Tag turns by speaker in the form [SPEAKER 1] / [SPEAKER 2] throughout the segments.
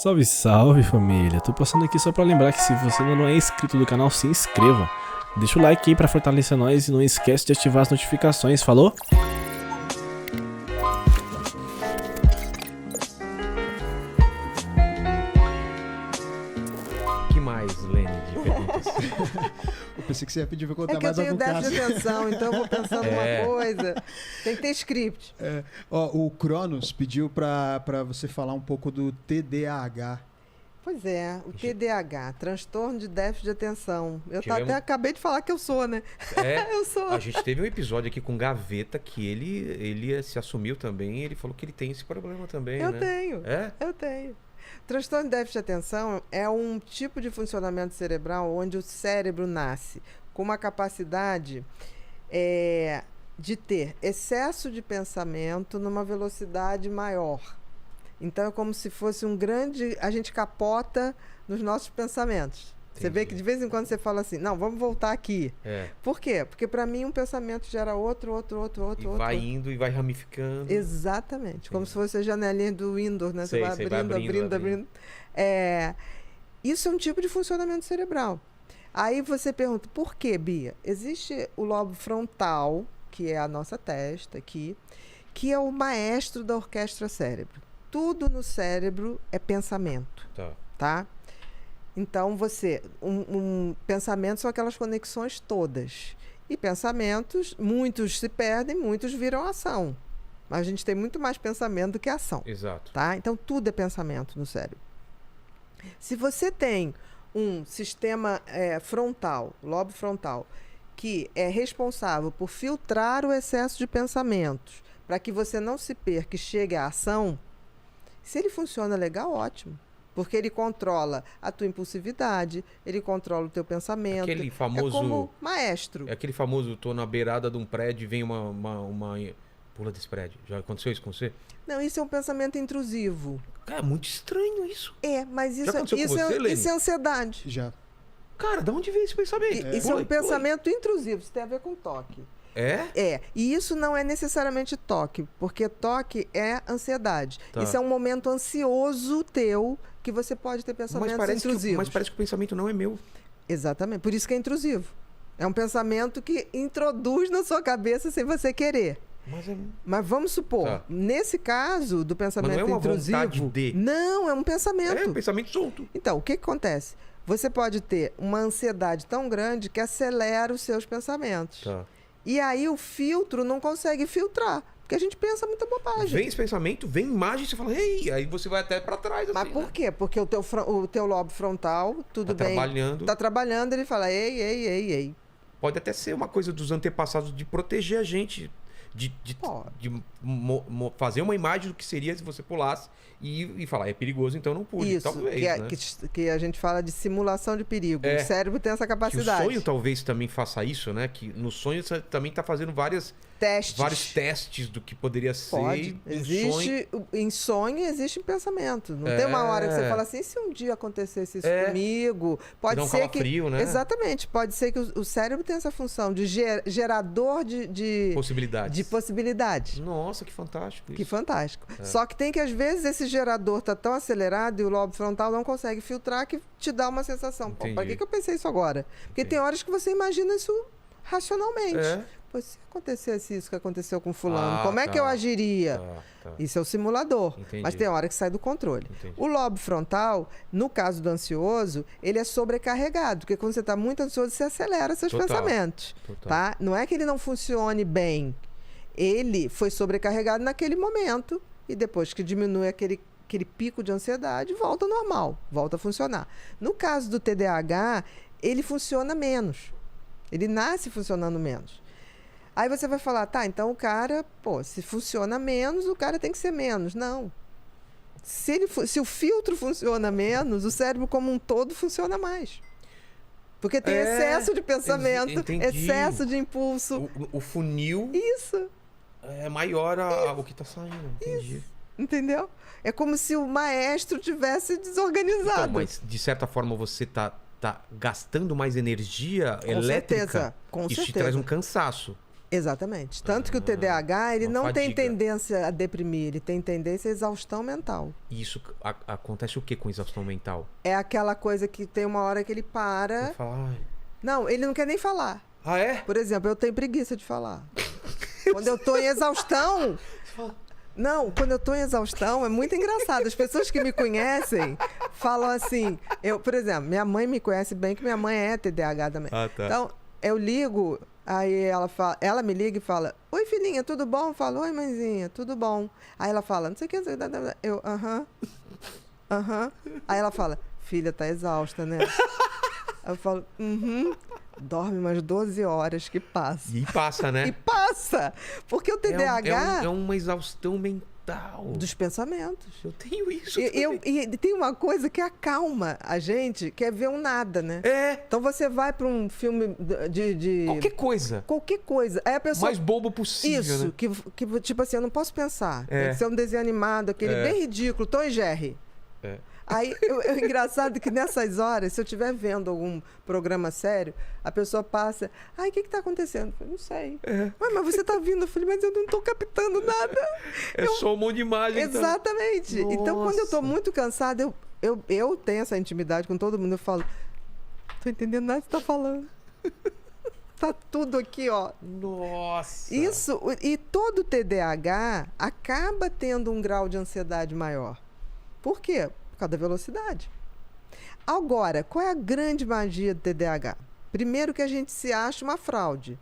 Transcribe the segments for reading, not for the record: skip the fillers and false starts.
[SPEAKER 1] Salve, salve família! Tô passando aqui só pra lembrar que se você ainda não é inscrito do canal, se inscreva. Deixa o like aí pra fortalecer nós e não esquece de ativar as notificações, falou?
[SPEAKER 2] Que mais, Lene, de perguntas?
[SPEAKER 3] Eu pensei que você ia pedir pra contar
[SPEAKER 4] É que eu
[SPEAKER 3] mais
[SPEAKER 4] tenho
[SPEAKER 3] algum
[SPEAKER 4] déficit de
[SPEAKER 3] caso.
[SPEAKER 4] atenção, então eu vou pensando uma coisa. Tem que ter script.
[SPEAKER 3] Ó, o Cronos pediu pra você falar um pouco do TDAH.
[SPEAKER 4] Pois é, o TDAH, transtorno de déficit de atenção. Eu
[SPEAKER 2] Tivemos-
[SPEAKER 4] até acabei de falar que eu sou, né? Eu sou.
[SPEAKER 2] A gente teve um episódio aqui com Gaveta que ele se assumiu também, ele falou que ele tem esse problema também,
[SPEAKER 4] Eu
[SPEAKER 2] né?
[SPEAKER 4] tenho.
[SPEAKER 2] É?
[SPEAKER 4] Eu tenho. Transtorno de déficit de atenção é um tipo de funcionamento cerebral onde o cérebro nasce com uma capacidade de ter excesso de pensamento numa velocidade maior. Então é como se fosse um grande... A gente capota nos nossos pensamentos. Você vê que de vez em quando você fala assim, não, vamos voltar aqui.
[SPEAKER 2] É.
[SPEAKER 4] Por quê? Porque para mim um pensamento gera outro.
[SPEAKER 2] E vai indo e vai ramificando.
[SPEAKER 4] Exatamente. Como se fosse a janelinha do Windows, né?
[SPEAKER 2] Sei,
[SPEAKER 4] Você vai abrindo. Isso é um tipo de funcionamento cerebral. Aí você pergunta, por quê, Bia? Existe o lobo frontal, que é a nossa testa aqui, que é o maestro da orquestra cérebro. Tudo no cérebro é pensamento, tá? Então, pensamentos são aquelas conexões todas. E pensamentos, muitos se perdem, muitos viram ação. Mas a gente tem muito mais pensamento do que ação.
[SPEAKER 2] Exato.
[SPEAKER 4] Tá? Então, tudo é pensamento no cérebro. Se você tem um sistema frontal, lobo frontal, que é responsável por filtrar o excesso de pensamentos, para que você não se perca e chegue à ação, se ele funciona legal, ótimo. Porque ele controla a tua impulsividade, ele controla o teu pensamento.
[SPEAKER 2] Aquele famoso...
[SPEAKER 4] É como maestro.
[SPEAKER 2] É aquele famoso, tô na beirada de um prédio e vem uma... Pula desse prédio. Já aconteceu isso com você?
[SPEAKER 4] Não, isso é um pensamento intrusivo.
[SPEAKER 2] Cara, é muito estranho isso.
[SPEAKER 4] Mas
[SPEAKER 2] Já aconteceu com
[SPEAKER 4] isso
[SPEAKER 2] você, Lene?
[SPEAKER 4] é ansiedade.
[SPEAKER 3] Já.
[SPEAKER 2] Cara, de onde veio esse pensamento?
[SPEAKER 4] Isso é um pensamento intrusivo, isso tem a ver com toque.
[SPEAKER 2] É?
[SPEAKER 4] E isso não é necessariamente toque, porque toque é ansiedade.
[SPEAKER 2] Tá.
[SPEAKER 4] Isso é um momento ansioso teu que você pode ter pensamentos intrusivos.
[SPEAKER 2] Mas parece que o pensamento não é meu.
[SPEAKER 4] Exatamente, por isso que é intrusivo. É um pensamento que introduz na sua cabeça sem você querer. Mas vamos supor, nesse caso do pensamento
[SPEAKER 2] mas não é uma
[SPEAKER 4] intrusivo...
[SPEAKER 2] vontade de...
[SPEAKER 4] Não, é um pensamento.
[SPEAKER 2] É um pensamento solto.
[SPEAKER 4] Então, o que acontece? Você pode ter uma ansiedade tão grande que acelera os seus pensamentos.
[SPEAKER 2] Tá.
[SPEAKER 4] E aí o filtro não consegue filtrar, porque a gente pensa muita bobagem.
[SPEAKER 2] Vem esse pensamento, vem imagem, você fala, ei, aí você vai até pra trás.
[SPEAKER 4] Mas
[SPEAKER 2] assim,
[SPEAKER 4] por quê? Porque o teu lobo frontal, tudo
[SPEAKER 2] Tá
[SPEAKER 4] bem.
[SPEAKER 2] trabalhando.
[SPEAKER 4] Tá trabalhando, ele fala, ei.
[SPEAKER 2] Pode até ser uma coisa dos antepassados de proteger a gente. De fazer uma imagem do que seria se você pulasse e falar, é perigoso, então não pule.
[SPEAKER 4] Isso,
[SPEAKER 2] Talvez, né?
[SPEAKER 4] que a gente fala de simulação de perigo. O cérebro tem essa
[SPEAKER 2] Que o
[SPEAKER 4] capacidade.
[SPEAKER 2] sonho talvez também faça isso, né? Que no sonho você também tá fazendo vários testes do que poderia ser.
[SPEAKER 4] Pode. Em sonho existe pensamento. Não tem uma hora que você fala assim, e se um dia acontecesse isso comigo? Pode
[SPEAKER 2] Dá um
[SPEAKER 4] ser que...
[SPEAKER 2] calafrio, né?
[SPEAKER 4] Exatamente. Pode ser que o cérebro tenha essa função de gerador de possibilidades.
[SPEAKER 2] Nossa, que fantástico isso.
[SPEAKER 4] Que fantástico. Só que tem que, às vezes, esse gerador tá tão acelerado e o lobo frontal não consegue filtrar que te dá uma sensação. Pô, pra que eu pensei isso agora? Porque tem horas que você imagina isso racionalmente. Pô, se acontecesse isso que aconteceu com fulano, como é que eu agiria? Isso é o simulador.
[SPEAKER 2] Entendi.
[SPEAKER 4] Mas tem hora que sai do controle.
[SPEAKER 2] Entendi.
[SPEAKER 4] O lobo frontal, no caso do ansioso, ele é sobrecarregado. Porque quando você está muito ansioso, você acelera seus pensamentos. Tá? Não é que ele não funcione bem. Ele foi sobrecarregado naquele momento. E depois que diminui aquele pico de ansiedade, volta ao normal, volta a funcionar. No caso do TDAH, ele funciona menos. Ele nasce funcionando menos. Aí você vai falar, tá, então o cara, se funciona menos, o cara tem que ser menos. Não. Se o filtro funciona menos, o cérebro como um todo funciona mais. Porque tem excesso de pensamento, excesso de impulso.
[SPEAKER 2] O funil...
[SPEAKER 4] Isso.
[SPEAKER 2] É maior o que tá saindo. Entendi.
[SPEAKER 4] Isso. Entendeu? É como se o maestro tivesse desorganizado.
[SPEAKER 2] Então, mas de certa forma você tá gastando mais energia elétrica.
[SPEAKER 4] Com
[SPEAKER 2] Isso
[SPEAKER 4] certeza.
[SPEAKER 2] te traz um cansaço.
[SPEAKER 4] Exatamente. Tanto que o TDAH, ele não tem tendência a deprimir, ele tem tendência à exaustão mental.
[SPEAKER 2] E isso acontece o que com exaustão mental?
[SPEAKER 4] É aquela coisa que tem uma hora que ele para... Não, ele não quer nem falar.
[SPEAKER 2] Ah, é?
[SPEAKER 4] Por exemplo, eu tenho preguiça de falar. Quando eu tô em exaustão... Não, quando eu tô em exaustão, é muito engraçado. As pessoas que me conhecem falam assim... Por exemplo, minha mãe me conhece bem, que minha mãe é TDAH também.
[SPEAKER 2] Ah, tá.
[SPEAKER 4] Então, eu ligo... Aí ela me liga e fala, oi, filhinha, tudo bom? Eu falo, oi, mãezinha, tudo bom? Aí ela fala, não sei o que, eu, aham. Aí ela fala, filha, tá exausta, né? Aí eu falo, dorme umas 12 horas que passa.
[SPEAKER 2] E passa, né?
[SPEAKER 4] E passa! Porque o TDAH...
[SPEAKER 2] É uma exaustão mental.
[SPEAKER 4] Dos pensamentos.
[SPEAKER 2] Eu tenho isso
[SPEAKER 4] e tem uma coisa que acalma a gente, que é ver um nada, né? Então você vai para um filme de...
[SPEAKER 2] Qualquer coisa.
[SPEAKER 4] Qualquer coisa. Aí a pessoa...
[SPEAKER 2] Mais bobo possível,
[SPEAKER 4] isso,
[SPEAKER 2] né?
[SPEAKER 4] que tipo assim, eu não posso pensar. Tem que ser um desenho animado, aquele bem ridículo, Tom e Jerry. Aí, é engraçado que nessas horas, se eu estiver vendo algum programa sério, a pessoa passa, o que está acontecendo? Eu falei, não sei. Mas você está vindo? Eu falei, mas eu não estou captando nada.
[SPEAKER 2] Só um monte de imagem.
[SPEAKER 4] Exatamente.
[SPEAKER 2] Então,
[SPEAKER 4] então quando eu estou muito cansada, eu tenho essa intimidade com todo mundo, eu falo, tô entendendo nada que você está falando. Tá tudo aqui, ó.
[SPEAKER 2] Nossa!
[SPEAKER 4] Isso, e todo TDAH acaba tendo um grau de ansiedade maior. Por quê? Por causa da velocidade. Agora, qual é a grande magia do TDAH? Primeiro que a gente se acha uma fraude.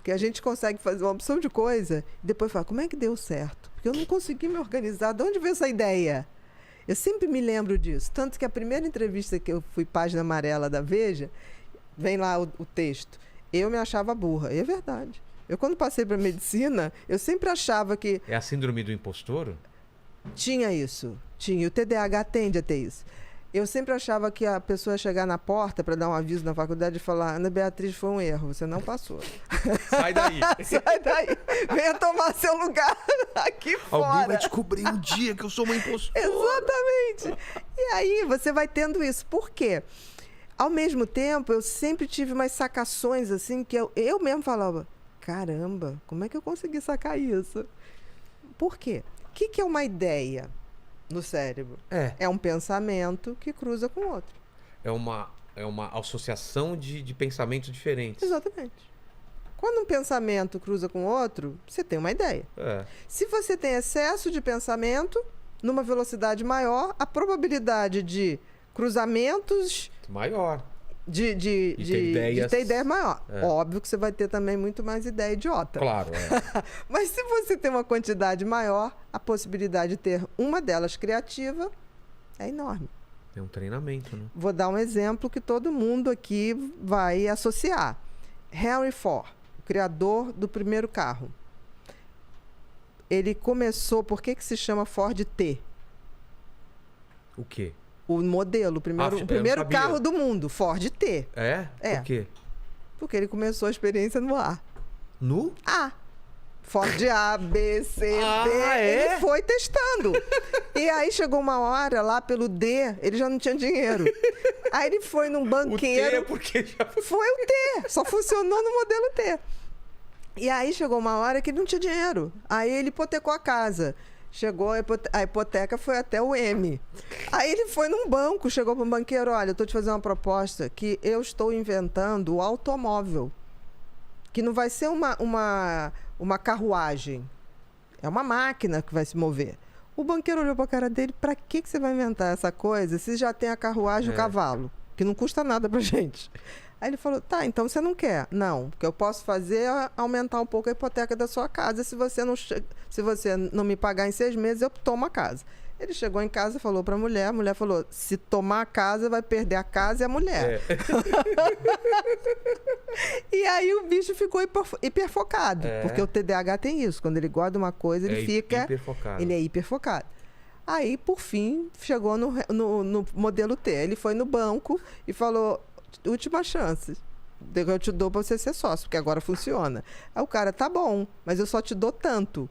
[SPEAKER 4] Que a gente consegue fazer uma opção de coisa e depois fala, como é que deu certo? Porque eu não consegui me organizar. De onde veio essa ideia? Eu sempre me lembro disso. Tanto que a primeira entrevista que eu fui página amarela da Veja, vem lá o texto. Eu me achava burra. E é verdade. Eu, quando passei para medicina, eu sempre achava que...
[SPEAKER 2] É a síndrome do impostor?
[SPEAKER 4] Tinha isso. Tinha. O TDAH tende a ter isso. Eu sempre achava que a pessoa ia chegar na porta para dar um aviso na faculdade e falar, Ana Beatriz, foi um erro, você não passou.
[SPEAKER 2] Sai daí.
[SPEAKER 4] Sai daí. Venha tomar seu lugar aqui fora.
[SPEAKER 2] Alguém vai descobrir um dia que eu sou uma impostora.
[SPEAKER 4] Exatamente. E aí você vai tendo isso. Por quê? Ao mesmo tempo, eu sempre tive umas sacações assim, que eu mesmo falava, caramba, como é que eu consegui sacar isso? Por quê? O que é uma ideia no cérebro? É um pensamento que cruza com outro.
[SPEAKER 2] É uma associação de pensamentos diferentes.
[SPEAKER 4] Exatamente. Quando um pensamento cruza com outro, você tem uma ideia. Se você tem excesso de pensamento, numa velocidade maior, a probabilidade de cruzamentos...
[SPEAKER 2] Maior.
[SPEAKER 4] De ter ideias maior. Óbvio que você vai ter também muito mais ideia idiota.
[SPEAKER 2] Claro,
[SPEAKER 4] Mas se você tem uma quantidade maior, a possibilidade de ter uma delas criativa é enorme.
[SPEAKER 2] É um treinamento, né?
[SPEAKER 4] Vou dar um exemplo que todo mundo aqui vai associar. Henry Ford, o criador do primeiro carro. Ele começou... Por que se chama Ford T?
[SPEAKER 2] O quê?
[SPEAKER 4] O modelo, o primeiro carro do mundo, Ford T.
[SPEAKER 2] Por quê?
[SPEAKER 4] Porque ele começou a experiência no A.
[SPEAKER 2] No?
[SPEAKER 4] A. Ford A, B, C, D. Ele foi testando. E aí chegou uma hora, lá pelo D, ele já não tinha dinheiro. Aí ele foi num banqueiro.
[SPEAKER 2] O T é porque já...
[SPEAKER 4] Foi o T. Só funcionou no modelo T. E aí chegou uma hora que ele não tinha dinheiro. Aí ele hipotecou a casa. Chegou, a hipoteca foi até o M. Aí ele foi num banco, chegou para um banqueiro, olha, eu estou te fazendo uma proposta que eu estou inventando o automóvel. Que não vai ser uma carruagem. É uma máquina que vai se mover. O banqueiro olhou para a cara dele, para que você vai inventar essa coisa se já tem a carruagem e o cavalo? Que não custa nada pra gente. Aí ele falou, tá, então você não quer? Não, o que eu posso fazer é aumentar um pouco a hipoteca da sua casa. Se você não me pagar em 6 meses, eu tomo a casa. Ele chegou em casa e falou para a mulher falou, se tomar a casa, vai perder a casa e a mulher. E aí o bicho ficou hiperfocado, porque o TDAH tem isso. Quando ele gosta de uma coisa, ele fica...
[SPEAKER 2] hiperfocado.
[SPEAKER 4] Ele é hiperfocado. Aí, por fim, chegou no modelo T. Ele foi no banco e falou... Última chance. Eu te dou para você ser sócio, porque agora funciona. Aí o cara, tá bom, mas eu só te dou tanto.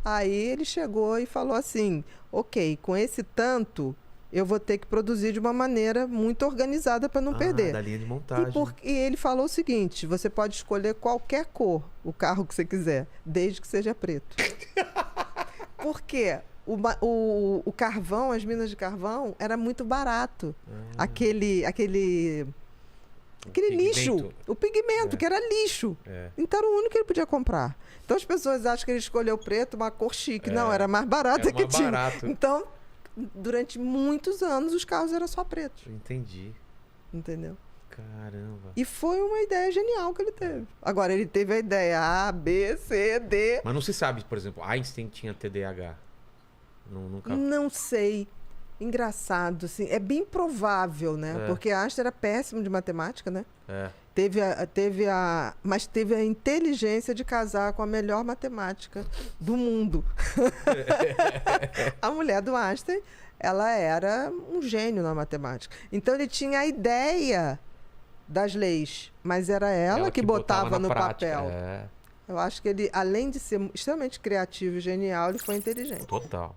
[SPEAKER 4] Aí ele chegou e falou assim, ok, com esse tanto, eu vou ter que produzir de uma maneira muito organizada para não perder.
[SPEAKER 2] Da linha de montagem.
[SPEAKER 4] E ele falou o seguinte, você pode escolher qualquer cor, o carro que você quiser, desde que seja preto. Por quê? O carvão, as minas de carvão, era muito barato. Aquele lixo, o pigmento, que era lixo. Então era o único que ele podia comprar. Então as pessoas acham que ele escolheu preto, uma cor chique. Não, era mais barata que tinha. Então, durante muitos anos, os carros eram só pretos.
[SPEAKER 2] Entendi.
[SPEAKER 4] Entendeu?
[SPEAKER 2] Caramba.
[SPEAKER 4] E foi uma ideia genial que ele teve. Agora, ele teve a ideia A, B, C, D.
[SPEAKER 2] Mas não se sabe, por exemplo, Einstein tinha TDAH. Nunca...
[SPEAKER 4] Não sei. Engraçado, assim. É bem provável, né? Porque Einstein era péssimo de matemática, né? Mas teve a inteligência de casar com a melhor matemática do mundo. A mulher do Einstein, ela era um gênio na matemática. Então ele tinha a ideia das leis, mas era ela que botava no papel. Eu acho que ele, além de ser extremamente criativo e genial, ele foi inteligente.
[SPEAKER 2] Total.